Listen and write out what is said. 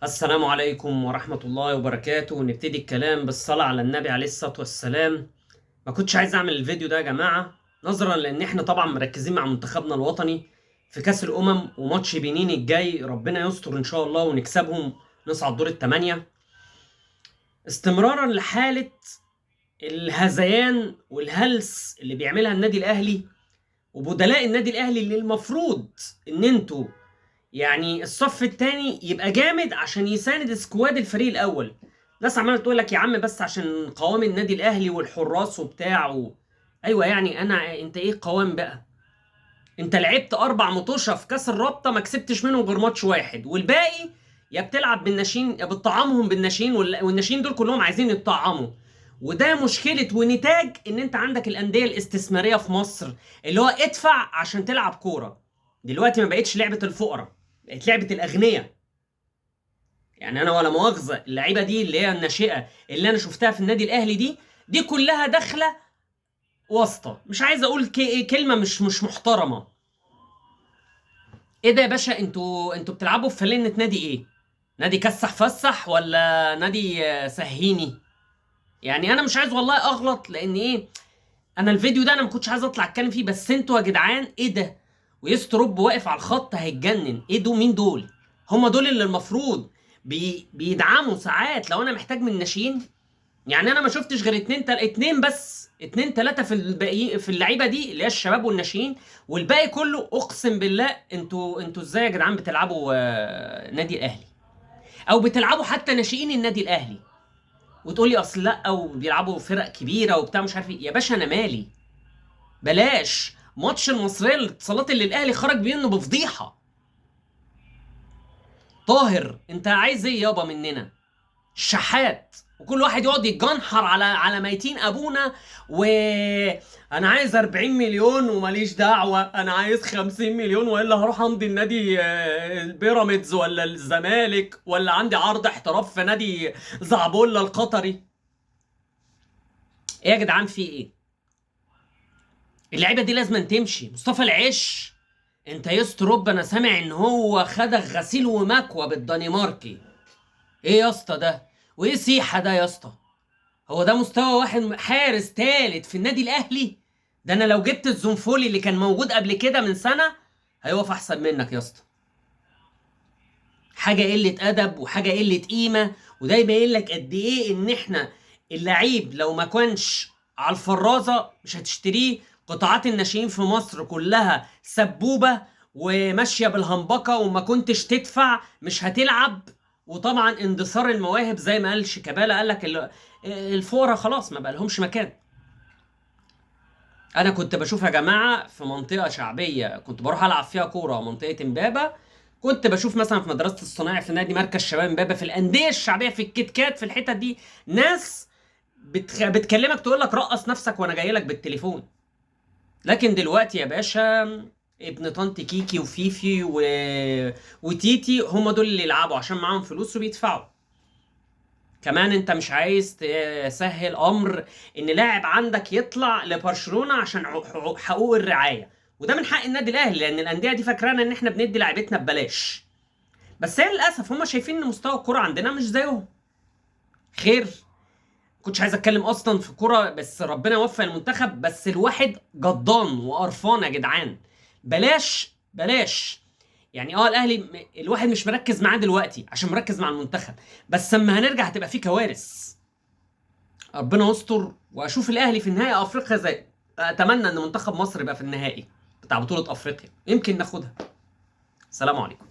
السلام عليكم ورحمة الله وبركاته. نبتدي الكلام بالصلاة على النبي عليه الصلاة والسلام. ما كنتش عايز أعمل الفيديو ده يا جماعة، نظرا لأن إحنا طبعا مركزين مع منتخبنا الوطني في كأس الأمم وماتش بنين الجاي. ربنا يستر إن شاء الله ونكسبهم، نصعد دور الثمانية، استمرارا لحالة الهذيان والهلس اللي بيعملها النادي الأهلي وبدلاء النادي الأهلي، اللي المفروض إن أنتوا يعني الصف الثاني يبقى جامد عشان يساند سكواد الفريق الاول. ناس عماله تقول لك يا عم بس عشان قوام النادي الاهلي والحراس وبتاعه. ايوه يعني انت ايه قوام بقى؟ انت لعبت 4 مطوشه في كاس الرابطه ما كسبتش منهم غير ماتش واحد، والباقي يا بتلعب بالناشئين يا بتطعمهم بالناشئين، والناشئين دول كلهم عايزين يتطعموا. وده مشكله ونتاج ان انت عندك الانديه الاستثماريه في مصر، اللي هو ادفع عشان تلعب كوره. دلوقتي ما بقتش لعبه الفقراء، بقت لعبه الاغنياء. يعني انا ولا مؤاخذه، اللعيبه دي اللي هي الناشئه اللي انا شفتها في النادي الاهلي دي كلها داخله واسطه. مش عايز اقول كلمه مش محترمه. ايه ده يا باشا؟ انتوا بتلعبوا في فلنة نادي ايه؟ نادي كسح فسح ولا نادي سهيني؟ يعني انا مش عايز والله اغلط، لان ايه، انا الفيديو ده انا ما كنتش عايز اطلع اتكلم فيه، بس انتوا يا جدعان ايه ده؟ ويستروب واقف على الخط هيتجنن. ايه دول؟ مين دول؟ هم دول اللي المفروض بيدعموا ساعات لو انا محتاج من الناشئين. يعني انا ما شفتش غير اتنين بس، اتنين تلاتة في الباقي في اللعيبه دي اللي هي الشباب والناشئين، والباقي كله اقسم بالله. انتوا ازاي يا جدعان بتلعبوا نادي الاهلي؟ او بتلعبوا حتى ناشئين النادي الاهلي وتقولي اصل لا، او بيلعبوا فرق كبيره وبتاع مش عارف ايه. يا باشا انا مالي؟ بلاش ماتش المصريه للاتصالات اللي الاهلي خرج منه بفضيحه. طاهر انت عايز ايه يابا مننا؟ الشحات، وكل واحد يقعد يتجنحر على ميتين ابونا. وانا عايز 40 مليون وماليش دعوه، انا عايز 50 مليون والا هروح امضي النادي البيراميدز ولا الزمالك، ولا عندي عرض احتراف في نادي زعبولة القطري. ايه يا جدعان في ايه؟ اللعيبه دي لازم تمشي. مصطفى العش، انت يستروب انا سامع ان هو خدك غسيل ومكوى بالدنماركي. ايه يا اسطى ده؟ وايه سيحه ده يا اسطى؟ هو ده مستوى واحد حارس تالت في النادي الاهلي؟ ده انا لو جبت الزنفولي اللي كان موجود قبل كده من سنه هيقف احسن منك يا اسطى. حاجه قله ادب وحاجه قله قيمه. وده يبين لك قد ايه ان احنا اللعيب لو ما كانش على الفرازه مش هتشتريه. قطاعات الناشئين في مصر كلها سبوبه وماشيه بالهنبقه، وما كنتش تدفع مش هتلعب. وطبعا اندثار المواهب زي ما قال شيكابالا، قال لك الفقراء خلاص ما بقى لهمش مكان. انا كنت بشوف يا جماعه في منطقه شعبيه كنت بروح العب فيها كوره، منطقه امبابه. كنت بشوف مثلا في مدرسه الصناعي، في نادي مركز شباب امبابه، في الانديه الشعبيه، في الكيت كات، في الحتت دي، ناس بتكلمك تقول لك رقص نفسك وانا جاي لك بالتليفون. لكن دلوقتي يا باشا، ابن طنط كيكي وفيفي وتيتي هم دول اللي يلعبوا عشان معاهم فلوس وبيدفعوا. كمان انت مش عايز تسهل امر ان لاعب عندك يطلع لبرشلونة عشان حقوق الرعاية. وده من حق النادي الاهلي، لان الانديه دي فاكرانا ان احنا بندي لعيبتنا ببلاش. بس هي للاسف هم شايفين ان مستوى الكرة عندنا مش زيهم. خير. كنتش عايز اتكلم اصلا في كرة، بس ربنا يوفق المنتخب. بس الواحد جضان وقرفان يا جدعان. بلاش. يعني الاهلي الواحد مش مركز معاه دلوقتي عشان مركز مع المنتخب، بس اما هنرجع هتبقى فيه كوارث. ربنا يستر واشوف الاهلي في النهائي افريقيا. زي اتمنى ان منتخب مصر يبقى في النهائي بتاع بطولة افريقيا، يمكن ناخدها. السلام عليكم.